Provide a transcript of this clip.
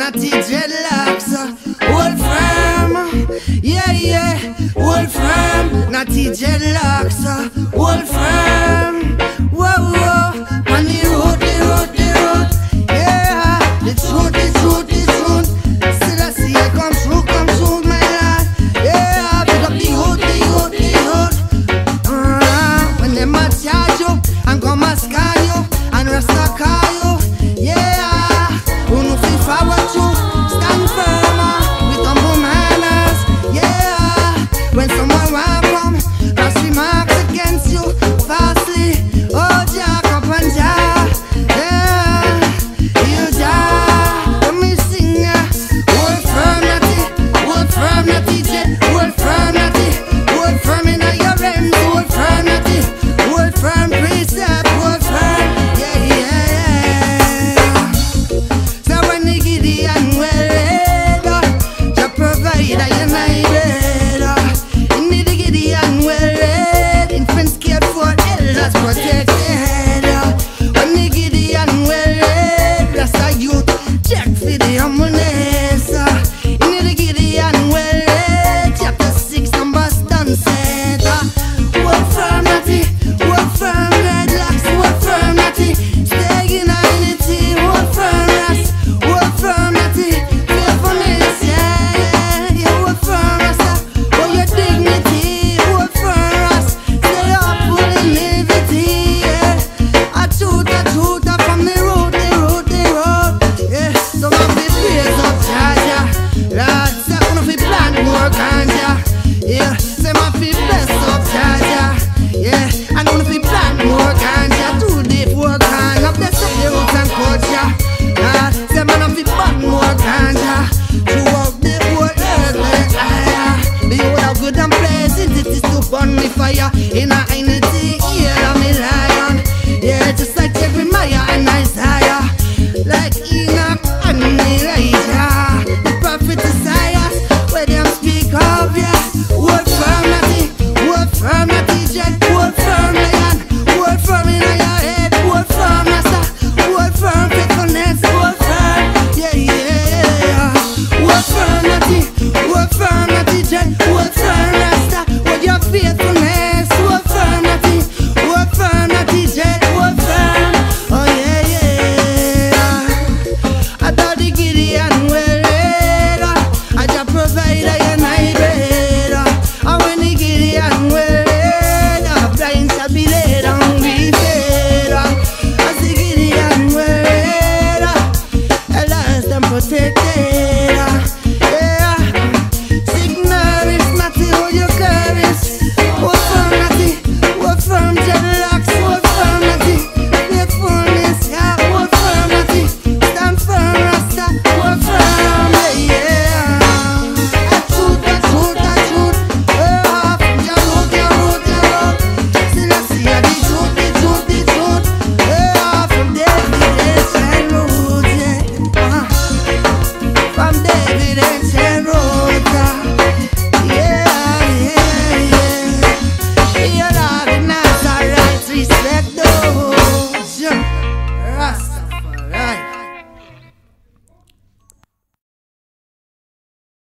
Natty dreadlocks, hold firm, yeah, yeah, hold firm, Natty dreadlocks, hold firm, whoa, whoa, on the road, yeah, the truth, Selassie I come through, my lad, yeah, pick up the youth, when them a charge you, and come a scan you, and rasta call you, yeah, who no feel forward to, stand firm, with humble manners, yeah, when someone want come, pass remarks against you, fastly, oh, jack up and jack, yeah, you jack, let me sing, hold firm, Natty, jet, hold firm, in your rims, hold firm, Natty, hold firm, precept, hold firm, yeah. So when the giddy and well read, you provide a united, you need the giddy and well read, infants cared for, elders protected. When the giddy and well read, that's a youth, check for the humbleness. You need the giddy and well read, chapter 6 numbers done said. Hold firm, Natty, hold firm, dreadlocks, hold firm, Natty, stay in unity, hold firm, Natty, faithfulness, yeah, hold firm, for your dignity, hold firm, stay up for the liberty, yeah, a truth, from the road, yeah, some of the praise of Jaja, Lord, say one of the plant more ganja, yeah, say my feet bless up Jaja, yeah, and one of the plant more ganja, too deep work on, up bless up the roots and culture, Lord, say man of the bad more ganja, throughout the whole earth, behold how good and pleasant it is to burn the fire in a unity, yeah, I'm a lion, yeah, just like Jeremiah and Isaiah, like Enoch and Elijah, the prophet Isaiah, where them speak of, yeah, hold firm, Natty, jet, hold firm, lion, hold firm in your head, hold firm, Rasta, hold firm, faithfulness, hold firm, yeah, hold firm, Natty, jet, hold firm, Rasta, hold your faithfulness, hold firm, Natty, jet, hold firm, oh yeah, I thought the giddy and well read, I just provide a united, and when the giddy and well read, blind shall be led and be fed, as the giddy and well read, alas them protected.